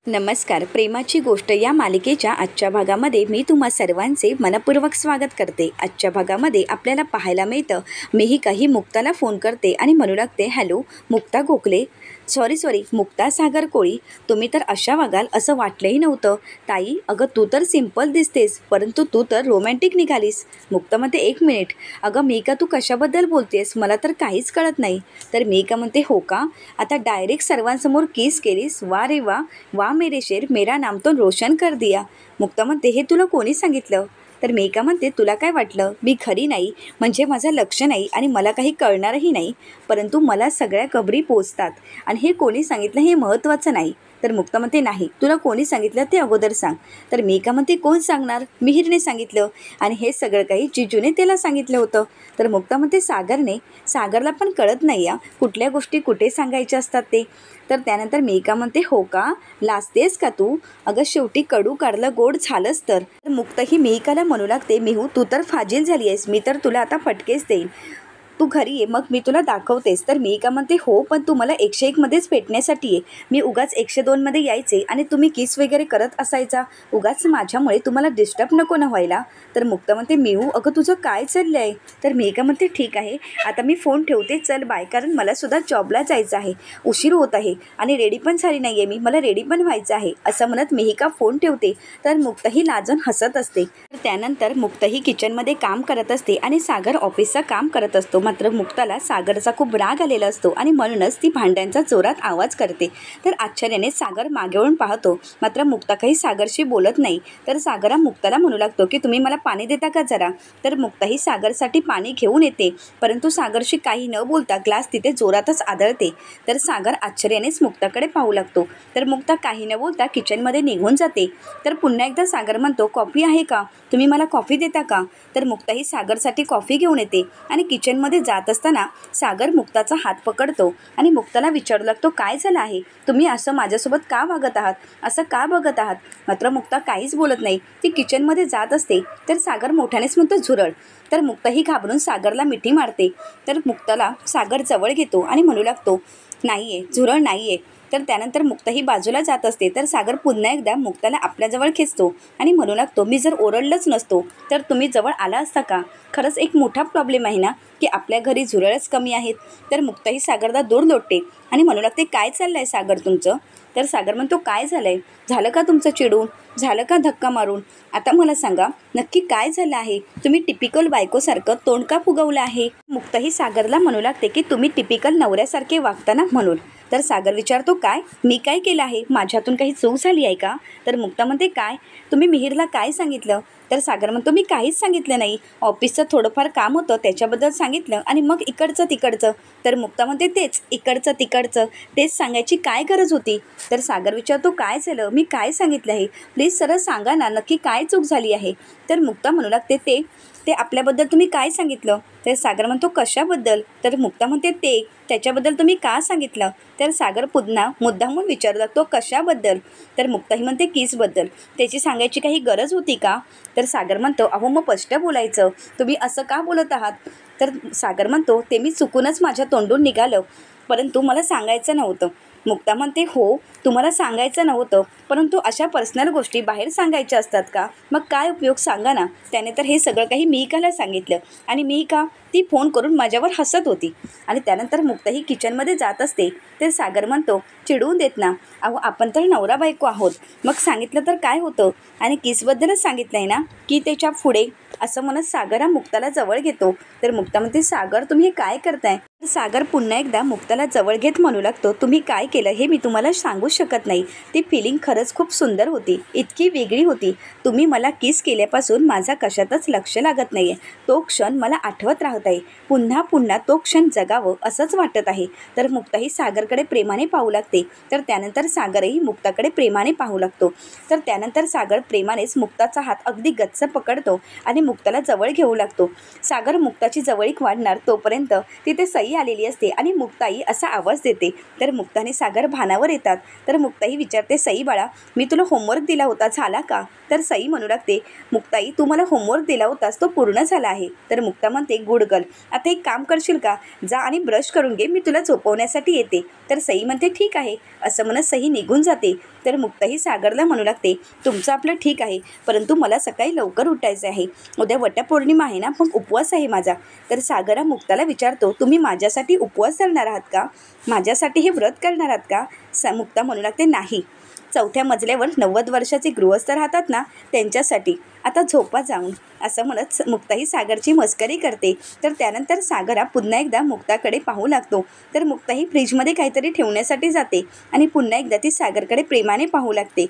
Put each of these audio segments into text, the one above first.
नमस्कार. प्रेमाची गोष्ट या मालिकेच्या आजच्या भागामध्ये मी तुम्हा सर्वांचे मनपूर्वक स्वागत करते. आजच्या भागामध्ये आपल्याला पाहायला मिळतं, मेहिका ही मुक्ताला फोन करते आणि म्हणू लागते, हॅलो मुक्ता गोखले, सॉरी मुक्ता सागर कोळी, तुम्ही तर अशा वागाल असं वाटलंही नव्हतं. ताई, अगं तू तर सिम्पल दिसतेस, परंतु तू तर रोमॅन्टिक निघालीस. मुक्ता म्हणते, एक मिनिट, अगं मेहिका तू कशाबद्दल बोलतेस, मला तर काहीच कळत नाही. तर मेहिका म्हणते, हो का, आता डायरेक्ट सर्वांसमोर किस केलीस, वा रे वा, वा मेरे शेर, मेरा नाम तो रोशन कर दिया. मुक्ता म्हणते, हे तुला कोणी सांगितलं? तर मेहिका म्हणते, तुला काय वाटलं मी खरी नाही म्हणजे माझं लक्ष नाही आणि मला काही कळणारही नाही, परंतु मला सगळ्या खबरी पोचतात आणि हे कोणी सांगितलं हे महत्त्वाचं नाही. तर मुक्ता म्हणते, नाही, तुला कोणी सांगितलं ते अगोदर सांग. तर मेहिका म्हणते, कोण सांगणार, मिहिरने सांगितलं आणि हे सगळं काही जिजूने त्याला सांगितलं होतं. तर मुक्ता म्हणते, सागरला पण कळत नाही या कुठल्या गोष्टी कुठे सांगायच्या असतात ते. तर त्यानंतर मेहिका म्हणते, हो का, लाजतेस का तू, अगं शेवटी कडू काढलं गोड झालंच. तर मुक्ता ही मेहिकाला म्हणू लागते, मेहू तू तर फाजील झाली आहेस, मी तर तुला आता फटकेच देईन, तू घरी ये मग मी तुला दाखवतेस. तर मेहिका म्हणते, हो पण तू मला 101 मध्येच भेटण्यासाठी आहे, मी उगाच 102 मध्ये यायचे आणि तुम्ही किस वगैरे करत असायचा, उगाच माझ्यामुळे तुम्हाला डिस्टर्ब नको ना व्हायला. तर मुक्ता म्हणते, मेहू अगं तुझं काय चाललं आहे? तर मेहिका म्हणते, ठीक आहे, आता मी फोन ठेवते, चल बाय, कारण मला सुद्धा जॉबला जायचं आहे, उशीर होत आहे आणि रेडी पण झाली नाही आहे मी, मला रेडी पण व्हायचं आहे. असं म्हणत मेहिका फोन ठेवते. तर मुक्ताही लाजून हसत असते. तर त्यानंतर मुक्ताही किचनमध्ये काम करत असते आणि सागर ऑफिसचं काम करत असतो. मात्र मुक्ताला सागरचा खूप राग आलेला असतो आणि म्हणूनच ती भांड्यांचा जोरात आवाज करते. तर आश्चर्याने सागर मागे वळून पाहतो, मात्र मुक्ता काही सागरशी बोलत नाही. तर सागरा मुक्ताला म्हणू लागतो की तुम्ही मला पाणी देता का जरा. तर मुक्ताही सागरसाठी पाणी घेऊन येते, परंतु सागरशी काही न बोलता ग्लास तिथे जोरातच आदळते. तर सागर आश्चर्यानेच मुक्ताकडे पाहू लागतो. तर मुक्ता काही न बोलता किचनमध्ये निघून जाते. तर पुन्हा एकदा सागर म्हणतो, कॉफी आहे का, तुम्ही मला कॉफी देता का. तर मुक्ताही सागरसाठी कॉफी घेऊन येते आणि किचनमध्ये जात असताना सागर मुक्ताचा हात पकडतो आणि मुक्ताला विचारू लागतो, काय झालं आहे, तुम्ही असं माझ्यासोबत का वागत आहात, असं का बघत आहात. मात्र मुक्ता काहीच बोलत नाही, ती किचनमध्ये जात असते. तर सागर मोठ्यानेच म्हणतो, झुरळ. तर मुक्ताही घाबरून सागरला मिठी मारते. तर मुक्ताला सागर जवळ घेतो आणि म्हणू लागतो, नाही आहे, झुरळ नाही आहे. तर त्यानंतर मुक्ताही बाजूला जात असते. तर सागर पुन्हा एकदा मुक्ताला आपल्याजवळ खेचतो आणि म्हणू लागतो, मी जर ओरडलंच नसतो तर तुम्ही जवळ आला असता का. खरंच एक मोठा प्रॉब्लेम आहे ना की आपल्या घरी झुरळच कमी आहेत. तर मुक्ताही सागरला दूर लोटते आणि म्हणू लागते, काय चाललं आहे सागर तुमचं. तर सागर म्हणतो, काय झालं आहे, झालं का तुमचं चिडून, झालं का धक्का मारून, आता मला सांगा नक्की काय झालं आहे, तुम्ही टिपिकल बायकोसारखं तोंड का फुगवलं आहे. मुक्ताही सागरला म्हणू लागते की तुम्ही टिपिकल नवऱ्यासारखे वागताना म्हणून. तर सागर विचारतो, काय मी काय केलं आहे, माझ्यातून काही चूक झाली आहे का. तर मुक्ता म्हणते, काय तुम्ही मिहिरला काय सांगितलं. तर सागर म्हणतो, मी काहीच सांगितलं नाही, ऑफिसचं थोडंफार काम होतं त्याच्याबद्दल सांगितलं आणि मग इकडचं तिकडचं. तर मुक्ता म्हणते, तेच इकडचं तिकडचं तेच सांगायची काय गरज होती. तर सागर विचारतो, काय झालं, मी काय सांगितलं आहे, प्लीज सरळ सांगा ना, नक्की काय चूक झाली आहे. तर मुक्ता म्हणू लागते, ते आपल्याबद्दल तुम्ही काय सांगितलं. तर सागर म्हणतो, कशाबद्दल. तर मुक्ता म्हणते, त्याच्याबद्दल तुम्ही का सांगितलं. तर सागर पुन्हा मुद्दामून विचारू लागतो, कशाबद्दल. तर मुक्ताही म्हणते, किसबद्दल, त्याची सांगायची काही गरज होती का. तर सागर म्हणतो, अहो मग स्पष्ट बोलायचं, तुम्ही असं का बोलत आहात. तर सागर म्हणतो, ते मी चुकूनच माझ्या तोंडून निघालं, परंतु मला सांगायचं नव्हतं. मुक्ता म्हणते, हो तुम्हाला सांगायचं नव्हतं, परंतु अशा पर्सनल गोष्टी बाहेर सांगायच्या असतात का, मग काय उपयोग सांगा ना. त्याने तर हे सगळं काही मेहिकाला सांगितलं आणि मेहिका ती फोन करून माझ्यावर हसत होती. आणि त्यानंतर मुक्ता ही किचनमध्ये जात असते. तर सागर म्हणतो, चिडवून देत ना, अहो आपण तर नवरा बायको आहोत, मग सांगितलं तर काय होतं, आणि किसबद्दलच सांगितलं आहे ना की त्याच्या पुढे, असं म्हणत सागर हा मुक्ताला जवळ घेतो. तर मुक्ता म्हणते, सागर तुम्ही हे काय करताय. सागर पुन्हा एकदा मुक्ताला जवळ घेत म्हणू लागतो, तुम्ही काय केलं हे मी तुम्हाला सांगू शकत नाही, ती फिलिंग खरंच खूप सुंदर होती, इतकी वेगळी होती, तुम्ही मला किस केल्यापासून माझा कशातच लक्ष लागत नाही आहे, तो क्षण मला आठवत राहत आहे, पुन्हा पुन्हा तो क्षण जगावं असंच वाटत आहे. तर मुक्ताही सागरकडे प्रेमाने पाहू लागते. तर त्यानंतर सागरही मुक्ताकडे प्रेमाने पाहू लागतो. तर त्यानंतर सागर प्रेमानेच मुक्ताचा हात अगदी गच्च पकडतो आणि मुक्ताला जवळ घेऊ लागतो. सागर मुक्ताची जवळीक वाढणार तोपर्यंत तिथे सई आलेली असते आणि मुक्ताई असा आवाज देते. तर मुक्ताने सागर भानावर येतात. तर मुक्ताई विचारते, सई बाळा मी तुला होमवर्क दिला होता झाला का. तर सई म्हणू लागते, मुक्ताई तू मला होमवर्क दिला होतास तो पूर्ण झाला आहे. तर मुक्ता म्हणते, गुड गर्ल, आता एक काम करशील का, जा आणि ब्रश करून घे, मी तुला झोपवण्यासाठी येते. तर सई म्हणते, ठीक आहे, असं म्हणत सई निघून जाते. तर मुक्ताही सागरला म्हणू लागते, तुमचं आपलं ठीक आहे, परंतु मला सकाळी लवकर उठायचं आहे. उद्या वटपौर्णिमा आहे ना, मग उपवास आहे माझा. तर सागर हा मुक्ताला विचारतो, तुम्ही माझ्यासाठी उपवास धरणार आहात का? माझ्यासाठी हे व्रत करणार आहात का? मुक्ता म्हणू लागते, नाही. 4थ्या मजल्यावर 90 वर्षाचे गृहस्थ राहतात ना, त्यांच्यासाठी. आता झोपा जाऊन, असं म्हणत मुक्ताही सागरची मस्करी करते. तर त्यानंतर सागर हा पुन्हा एकदा मुक्ताकडे पाहू लागतो. तर मुक्ताही फ्रीजमध्ये काहीतरी ठेवण्यासाठी जाते आणि पुन्हा एकदा ती सागरकडे प्रेमाने पाहू लागते.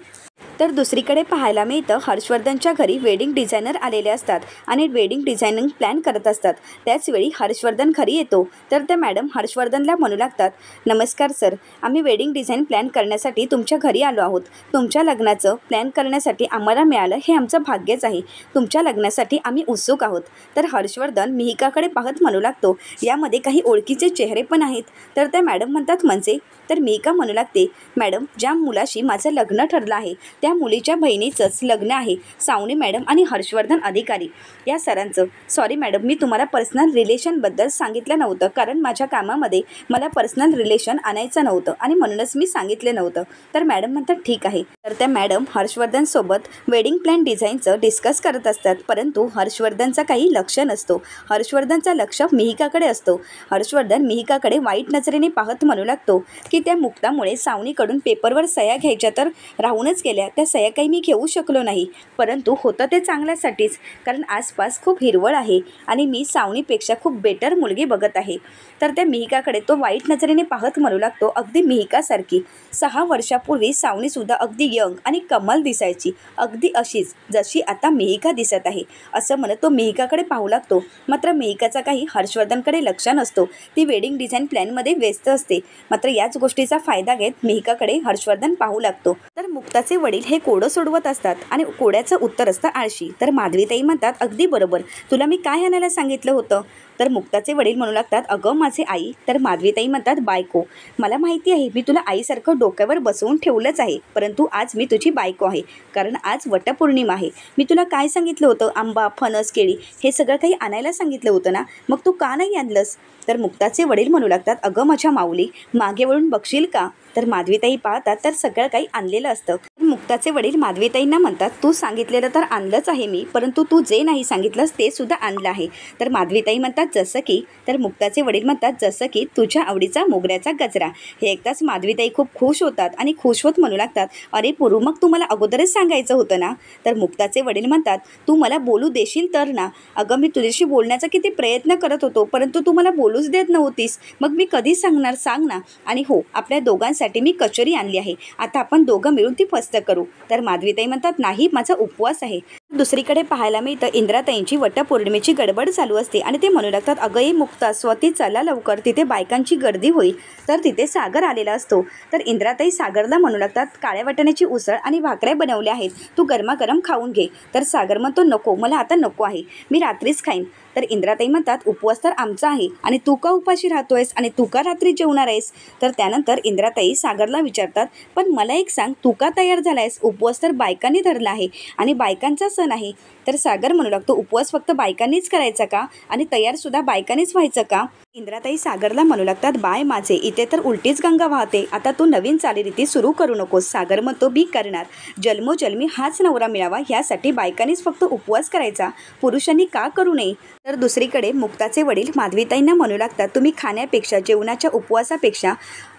तर दुसरीकडे पाहायला मिळतं, हर्षवर्धनच्या घरी वेडिंग डिझायनर आलेले असतात आणि वेडिंग डिझायनिंग प्लॅन करत असतात. त्याचवेळी हर्षवर्धन घरी येतो. तर त्या मॅडम हर्षवर्धनला म्हणू लागतात, नमस्कार सर, आम्ही वेडिंग डिझाईन प्लॅन करण्यासाठी तुमच्या घरी आलो आहोत. तुमच्या लग्नाचं प्लॅन करण्यासाठी आम्हाला मिळालं हे आमचं भाग्यच आहे. तुमच्या लग्नासाठी आम्ही उत्सुक आहोत. तर हर्षवर्धन मिहिकाकडे पाहत म्हणू लागतो, यामध्ये काही ओळखीचे चेहरे पण आहेत. तर त्या मॅडम म्हणतात, म्हणजे? तर मिहिका म्हणू लागते, मॅडम, ज्या मुलाशी माझं लग्न ठरलं आहे त्या मुलीच्या बहिणीचंच लग्न आहे. सावनी मॅडम आणि हर्षवर्धन अधिकारी या सरांचं. सॉरी मॅडम, मी तुम्हाला पर्सनल रिलेशनबद्दल सांगितलं नव्हतं, कारण माझ्या कामामध्ये मला पर्सनल रिलेशन आणायचं नव्हतं आणि म्हणूनच मी सांगितलं नव्हतं. तर मॅडम म्हणतात, ठीक आहे. तर त्या मॅडम हर्षवर्धनसोबत वेडिंग प्लॅन डिझाईनचं डिस्कस करत असतात, परंतु हर्षवर्धनचा काही लक्ष नसतो. हर्षवर्धनचा लक्ष मिहिकाकडे असतो. हर्षवर्धन मिहिकाकडे वाईट नजरेने पाहत म्हणू लागतो की त्या मुक्तामुळे सावनीकडून पेपरवर सह्या घ्यायच्या तर राहूनच गेल्या. त्या सह्या काही मी घेऊ शकलो नाही, परंतु होतं ते चांगल्यासाठीच, कारण आसपास खूप हिरवळ आहे आणि मी सावनीपेक्षा खूप बेटर मुलगी बघत आहे. तर त्या मिहिकाकडे तो वाईट नजरेने पाहत म्हणू लागतो, अगदी मिहिकासारखी. 6 वर्षापूर्वी सावनीसुद्धा अगदी यंग आणि कमाल दिसायची, अगदी अशीच जशी आता मिहिका दिसत आहे, असं म्हणत तो मिहिकाकडे पाहू लागतो. मात्र मिहिकाचा काही हर्षवर्धनकडे लक्ष नसतो. ती वेडिंग डिझाईन प्लॅनमध्ये व्यस्त असते. मात्र याच गोष्टीचा फायदा घेत मिहिकाकडे हर्षवर्धन पाहू लागतो. तर मुक्ताचे वडील हे कोडं सोडवत असतात आणि कोड्याचं उत्तर असतं आळशी. तर माधवीताई म्हणतात, अगदी बरोबर, तुला मी काय आणायला सांगितलं होतं? तर मुक्ताचे वडील म्हणू लागतात, अगं माझे आई. तर माधवीताई म्हणतात, बायको, मला माहिती आहे, मी तुला आईसारखं डोक्यावर बसवून ठेवलंच आहे, परंतु आज मी तुझी बायको आहे, कारण आज वटपौर्णिमा आहे. मी तुला काय सांगितलं होतं? आंबा, फणस, केळी हे सगळं काही आणायला सांगितलं होतं ना, मग तू का नाही आणलंस? तर मुक्ताचे वडील म्हणू लागतात, अगं माझ्या माऊली, मागे वळून बघशील का? तर माधवीताई पाहतात तर सगळं काही आणलेलं असतं. मुक्ताचे वडील माधवीताईंना म्हणतात, तू सांगितलेलं तर आणलंच आहे मी, परंतु तू जे नाही सांगितलंस ते सुद्धा आणलं आहे. तर माधवीताई म्हणतात, जसं की? तर मुक्ताचे वडील म्हणतात, जसं की तुझ्या आवडीचा मोगऱ्याचा गजरा. हे ऐकताच माधवीताई खूप खुश होतात आणि खुश होत म्हणू लागतात, अरे पुरू, मग तू मला अगोदरच सांगायचं होतं ना. तर मुक्ताचे वडील म्हणतात, तू मला बोलू देशील तर ना. अगं मी तुझ्याशी बोलण्याचा किती प्रयत्न करत होतो, परंतु तू मला बोलूच देत नव्हतीस, मग मी कधी सांगणार, सांग ना. आणि हो, आपल्या दोघांसाठी मी कचोरी आणली आहे, आता आपण दोघं मिळून ती फस्त करू. तर माधवीताई म्हणतात, नाही, माझा उपवास आहे. दुसरीकडे पाहायला मिळतं, इंद्राताईंची वटपौर्णिमेची गडबड चालू असते आणि ते म्हणू लागतात, अगं ये मुक्ता, स्वती चला लवकर, तिथे बायकांची गर्दी होईल. तर तिथे सागर आलेला असतो. तर इंद्राताई सागरला म्हणू लागतात, काळ्या वाटाण्याची उसळ आणि भाकऱ्या बनवल्या आहेत, तू गरमागरम खाऊन घे. तर सागर म्हणतो, नको, मला आता नको आहे, मी रात्रीच खाईन. तर इंद्राताई म्हणतात, उपवास तर आमचा आहे आणि तू का उपाशी राहतोयस आणि तू का रात्री जेवणार आहेस? तर त्यानंतर इंद्राताई सागरला विचारतात, पण मला एक सांग, तू का तयार झालायस? उपवास तर बायकांनी धरला आहे आणि बायकांचा सण आहे. तर सागर म्हणू लागतो, उपवास फक्त बायकांनीच करायचा का आणि तयारसुद्धा बायकांनीच व्हायचं का? इंद्राताई सागरला म्हणू लागतात, बाय माझे, इथे तर उलटीच गंगा वाहते, आता तू नवीन चालीरीती सुरू करू नकोस. सागर म्हणतो, मी करणार, जन्मोजन्मी हाच नवरा मिळावा ह्यासाठी बायकांनीच फक्त उपवास करायचा, पुरुषांनी का करू नये? तर दुसरीकडे मुक्ताचे वडील माधवीताईंना म्हणू लागतात, तुम्ही खाण्यापेक्षा, जेवणाच्या उपवासापेक्षा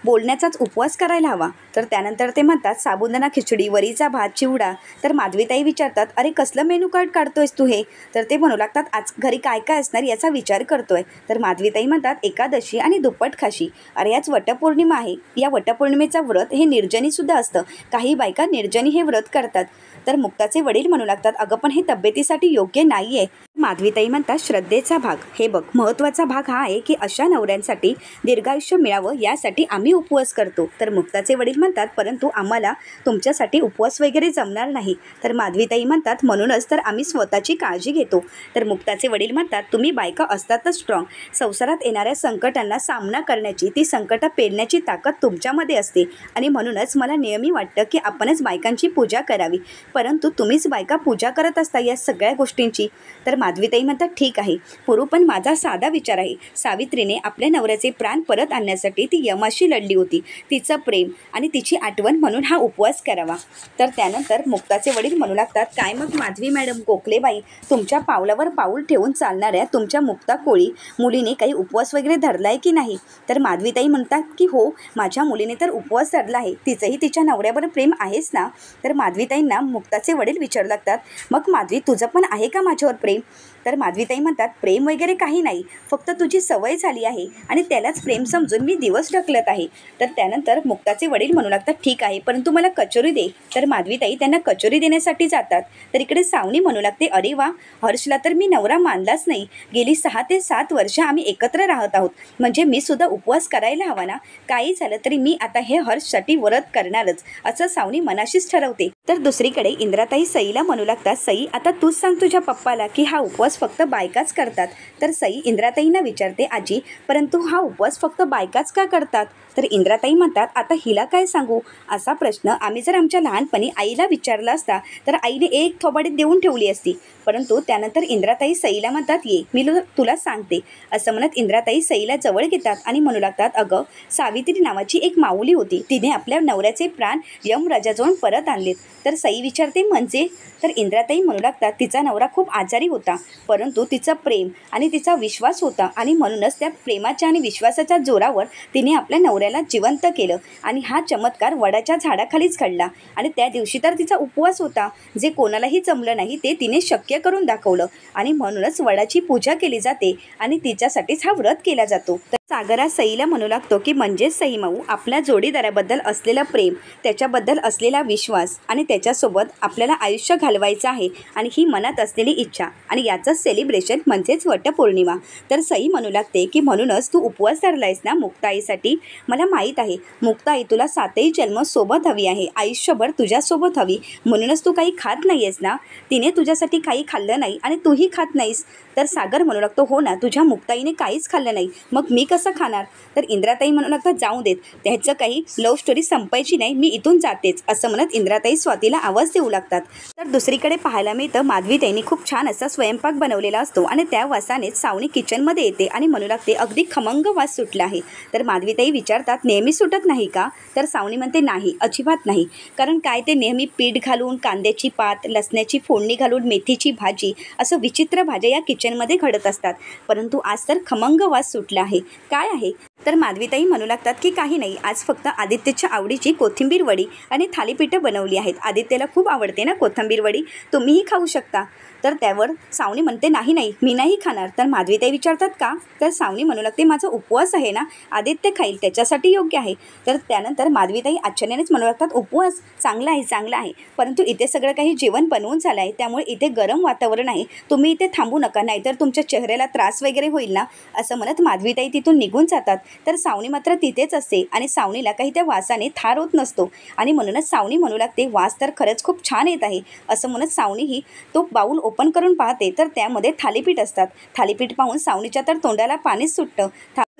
बोलण्याचाच उपवास करायला हवा. तर त्यानंतर ते म्हणतात, साबुदाणा खिचडी, वरीचा भात, चिवडा. तर माधवीताई विचारतात, अरे कसलं मेनू कार्ड काढतोयस तू हे? तर ते म्हणू लागतात, आज घरी काय काय असणार याचा विचार करतोय. तर माधवीताई म्हणतात, एकादशी आणि दुप्पट खाशी. अरे आज वटपौर्णिमा आहे, या वटपौर्णिमेचा व्रत हे निर्जनीसुद्धा असतं, काही बायका निर्जनी हे व्रत करतात. तर मुक्ताचे वडील म्हणू लागतात, अगं पण हे तब्येतीसाठी योग्य नाही आहे. माधवीताई म्हणतात, श्रद्धेचा भाग, हे बघ, महत्त्वाचा भाग हा आहे की अशा नवऱ्यांसाठी दीर्घायुष्य मिळावं यासाठी आम्ही उपवास करतो. तर मुक्ताचे वडील म्हणतात, परंतु आम्हाला तुमच्यासाठी उपवास वगैरे जमणार नाही. तर माधवीताई म्हणतात, म्हणूनच तर आम्ही स्वतःची काळजी घेतो. तर मुक्ताचे वडील म्हणतात, तुम्ही बायका असतातच स्ट्रॉंग, संसारात येणाऱ्या संकटांना सामना करण्याची, ती संकटं पेलण्याची ताकद तुमच्यामध्ये असते आणि म्हणूनच मला नेहमी वाटतं की आपणच बायकांची पूजा करावी, परंतु तुम्हीच बायका पूजा करत असता या सगळ्या गोष्टींची. तर माधवीताई म्हणतात ठीक आहे पुरू, पण माझा साधा विचार आहे. सावित्रीने आपल्या नवऱ्याचे प्राण परत आणण्यासाठी ती यमाशी लढली होती. तिचं प्रेम आणि तिची आठवण म्हणून हा उपवास करावा. तर त्यानंतर मुक्ताचे वडील म्हणू लागतात, काय मग माधवी मॅडम, गोखलेबाई, तुमच्या पावलावर पाऊल ठेवून चालणाऱ्या तुमच्या मुक्ता कोळी मुलीने काही उपवास वगैरे धरलाय की नाही? तर माधवीताई म्हणतात की हो, माझ्या मुलीने तर उपवास धरला आहे. तिचंही तिच्या नवऱ्यावर प्रेम आहेच ना? तर माधवीताईंना मुक्ताचे वडील विचारू लागतात, मग माधवी तुझं पण आहे का माझ्यावर प्रेम? तर माधवीताई म्हणतात, प्रेम वगैरे काही नाही, फक्त तुझी सवय झाली आहे आणि त्यालाच प्रेम समजून मी दिवस ढकलत आहे. तर त्यानंतर मुक्ताचे वडील म्हणू लागतात, ठीक आहे, परंतु मला कचोरी दे. तर माधवीताई त्यांना कचोरी देण्यासाठी जातात. तर इकडे सावनी म्हणू लागते, अरे वा, हर्षला तर मी नवरा मानलाच नाही. गेली 6 ते 7 वर्ष आम्ही एकत्र राहत आहोत, म्हणजे मी सुद्धा उपवास करायला हवा ना? काही झालं तरी मी आता हे हर्षसाठी व्रत करणारच, असं सावनी मनाशीच ठरवते. तर दुसरीकडे इंद्राताई सईला म्हणू लागतात, सई आता तूच सांग तुझ्या पप्पाला की हा उपवास फक्त बायकाच करतात. तर सई इंद्राताईंना विचारते, आजी, परंतु हा उपवास फक्त बायकाच का करतात? तर इंद्राताई म्हणतात, आता हिला काय सांगू? असा प्रश्न आम्ही जर आमच्या लहानपणी आईला विचारला असता तर आईने एक थोबाडीत देऊन ठेवली असती. परंतु त्यानंतर इंद्राताई सईला म्हणतात, ये मी तुला सांगते. असं म्हणत इंद्राताई सईला जवळ घेतात आणि म्हणू लागतात, अगं, सावित्री नावाची एक माऊली होती, तिने आपल्या नवऱ्याचे प्राण यमराजाजवळ परत आणलेत. तर सई विचारते, म्हणजे? तर इंद्राताई म्हणू लागतात, तिचा नवरा खूप आजारी होता, परंतु तिचं प्रेम आणि तिचा विश्वास होता आणि म्हणूनच त्या प्रेमाच्या आणि विश्वासाच्या जोरावर तिने आपल्या नवऱ्याला जिवंत केलं आणि हा चमत्कार वडाच्या झाडाखालीच घडला. आणि त्या दिवशी तर तिचा उपवास होता, जे कोणालाही जमलं नाही ते तिने शक्य करून दाखवलं आणि म्हणूनच वडाची पूजा केली जाते आणि तिच्यासाठीच हा व्रत केला जातो. तर सागरा सईला म्हणू लागतो की म्हणजेच सई माऊ, आपल्या जोडीदाराबद्दल असलेलं प्रेम, त्याच्याबद्दल असलेला विश्वास आणि त्याच्यासोबत आपल्याला आयुष्य घालवायचं आहे आणि ही मनात असलेली इच्छा आणि याचंच सेलिब्रेशन म्हणजेच वटपौर्णिमा. तर सई म्हणू लागते की म्हणूनच तू उपवास धरलायस ना मुक्ताईसाठी? मला माहीत आहे मुक्ताई, तुला 7ही जन्म सोबत हवी आहे, आयुष्यभर तुझ्यासोबत हवी, म्हणूनच तू काही खात नाही आहेस ना? तिने तुझ्यासाठी काही खाल्लं नाही आणि तूही खात नाहीस. तर सागर म्हणू लागतो, हो ना, तुझ्या मुक्ताईने काहीच खाल्लं नाही, मग मी कसं खाणार? तर इंद्राताई म्हणू लागतात, जाऊ देत, त्याचं काही लव्ह स्टोरी संपायची नाही, मी इथून जातेच. असं म्हणत इंद्राताई स्वातीला आवाज देऊ लागतात. तर दुसरीकडे पाहायला मिळतं माधवीताईंनी खूप छान असा स्वयंपाक बनवलेला असतो आणि त्या वासानेच सावनी किचनमध्ये येते आणि म्हणू लागते, अगदी खमंग वास सुटला आहे. तर माधवीताई विचारतात, नेहमी सुटत नाही का? तर सावनी म्हणते, नाही, अजिबात नाही, कारण काय ते नेहमी पीठ घालून, कांद्याची पात, लसण्याची फोडणी घालून, मेथीची भाजी, असं विचित्र भाज्या या किचनमध्ये घडत असतात, परंतु आज तर खमंग वास सुटला आहे. काय आहे? तर माधवीताई म्हणू लागतात की काही नाही, आज फक्त आदित्यच्या आवडीची कोथिंबीर वडी आणि थालीपीठं बनवली आहेत. आदित्यला खूप आवडते ना कोथिंबीर वडी, तुम्हीही खाऊ शकता. तर त्यावर सावनी म्हणते, नाही नाही, मी नाही खाणार. तर माधवीताई विचारतात, का? तर सावनी म्हणू लागते, माझा उपवास आहे ना, आदित्य खाईल, त्याच्यासाठी योग्य आहे. तर त्यानंतर माधवीताई आश्चर्यानेच म्हणू लागतात, उपवास चांगला आहे, चांगला आहे, परंतु इथे सगळं काही जेवण बनवून झालं आहे, त्यामुळे इथे गरम वातावरण आहे, तुम्ही इथे थांबू नका, नाहीतर तुमच्या चेहऱ्याला त्रास वगैरे होईल ना. असं म्हणत माधवीताई तिथून निघून जातात. तर सावनी मात्र तिथेच असते आणि सावनीला काही त्या वासाने थार होत नसतो आणि म्हणूनच सावनी म्हणू लागते, वास तर खरंच खूप छान येत आहे. असं म्हणत सावनीही तो बाऊल ओपन करून पाहते, तर त्यामध्ये थालीपीठ असतात. थालीपीठ पाहून सावनीच्या तर तोंडाला पाणीच सुटतं.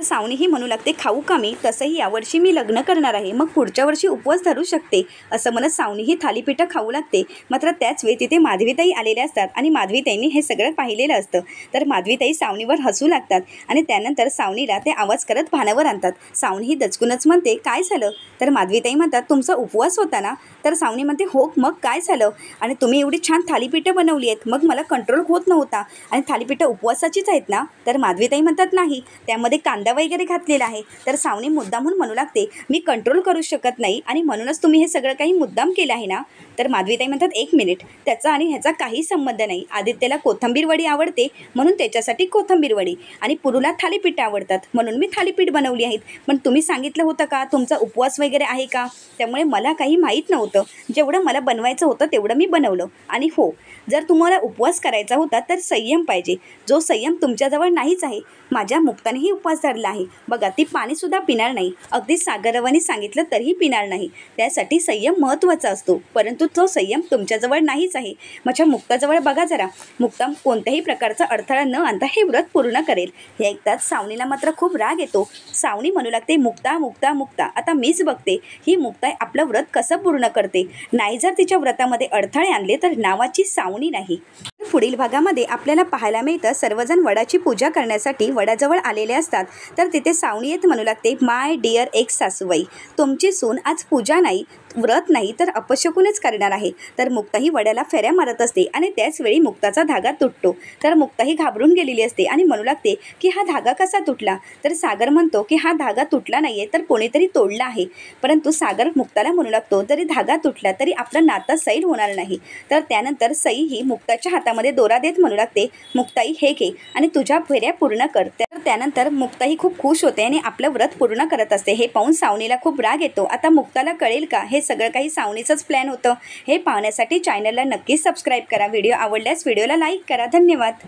सावनीही म्हणू लागते, खाऊ का मी? तसंही यावर्षी मी लग्न करणार आहे, मग पुढच्या वर्षी उपवास धरू शकते. असं म्हणत सावनीही थालीपीठं खाऊ लागते. मात्र त्याच वेळी तिथे माधवीताई आलेल्या असतात आणि माधवीताईंनी हे सगळं पाहिलेलं असतं. तर माधवीताई सावनीवर हसू लागतात आणि त्यानंतर सावनीला ते आवाज करत भानावर आणतात. सावनीही दचकूनच म्हणते, काय झालं? तर माधवीताई म्हणतात, तुमचा उपवास होता ना? तर सावनी म्हणते, हो, मग काय झालं? आणि तुम्ही एवढी छान थालीपीठं बनवली आहेत, मग मला कंट्रोल होत नव्हता. आणि थालीपीठं उपवासाचीच आहेत ना? तर माधवीताई म्हणतात, नाही, त्यामध्ये कांदा वगैरे घातलेला आहे. तर सावनी मुद्दामून म्हणू लागते, मी कंट्रोल करू शकत नाही आणि म्हणूनच तुम्ही हे सगळं काही मुद्दाम केलं आहे ना? तर माधवीताई म्हणतात, एक मिनिट, त्याचा आणि ह्याचा काही संबंध नाही. आदित्यला कोथिंबीर वडी आवडते म्हणून त्याच्यासाठी कोथिंबीर वडी आणि पुरूला थालीपीठ आवडतात म्हणून मी थालीपीठ बनवली आहेत. पण तुम्ही सांगितलं होतं का तुमचा उपवास वगैरे आहे का? त्यामुळे मला काही माहीत नव्हतं. जेवढं मला बनवायचं होतं तेवढं मी बनवलं. आणि हो, जर तुम्हाला उपवास करायचा होता तर संयम पाहिजे, जो संयम तुमच्याजवळ नाहीच आहे. माझ्या मुक्तानेही उपवास धरला आहे बघा, ती पाणीसुद्धा पिणार नाही, अगदी सागरवानी सांगितलं तरीही पिणार नाही. त्यासाठी संयम महत्त्वाचा असतो, परंतु तो संयम तुमच्याजवळ नाहीच आहे. माझ्या मुक्ताजवळ बघा जरा, मुक्ता कोणत्याही प्रकारचा अडथळा न आणता हे व्रत पूर्ण करेल. हे ऐकताच सावनीला मात्र खूप राग येतो. सावनी म्हणू लागते, मुक्ता मुक्ता मुक्ता, आता मीच बघते ही मुक्ता आपलं व्रत कसं पूर्ण करते. नाही जर तिच्या व्रतामध्ये अडथळे आणले तर नावाची सावनी नाही. पुढील भागामध्ये आपल्याला पाहायला मिळतं सर्वजण वडाची पूजा करण्यासाठी वडाजवळ आलेले असतात. तर तिथे सावणी येत म्हणू लागते, माय डिअर एक्स सासूबाई, तुमची सून आज पूजा नाही, व्रत नाही तर अपशकुनच करणार आहे. तर मुक्ता ही वड्याला फेऱ्या मारत असते आणि त्याचवेळी मुक्ताचा धागा तुटतो. तर मुक्ता ही घाबरून गेलेली असते आणि म्हणू लागते की हा धागा कसा तुटला. तर सागर म्हणतो की हा धागा तुटला नाही आहे, तर कोणीतरी तोडला आहे. परंतु सागर मुक्ताला म्हणू लागतो, जरी धागा तुटला तरी आपलं नातं सैल होणार नाही. तर त्यानंतर सई ही मुक्ताच्या हातामध्ये दोरा देत म्हणू लागते, मुक्ताई हे घे आणि तुझ्या फेऱ्या पूर्ण कर. तर त्यानंतर मुक्ता ही खूप खुश होते आणि आपलं व्रत पूर्ण करत असते. हे पाहून सावनीला खूप राग येतो. आता मुक्ताला कळेल का हे सगळं काही सावनीचंच प्लॅन होतं. हे पाहण्यासाठी चॅनलला नक्कीच सबस्क्राईब करा. व्हिडिओ आवडल्यास व्हिडिओला लाईक करा. धन्यवाद.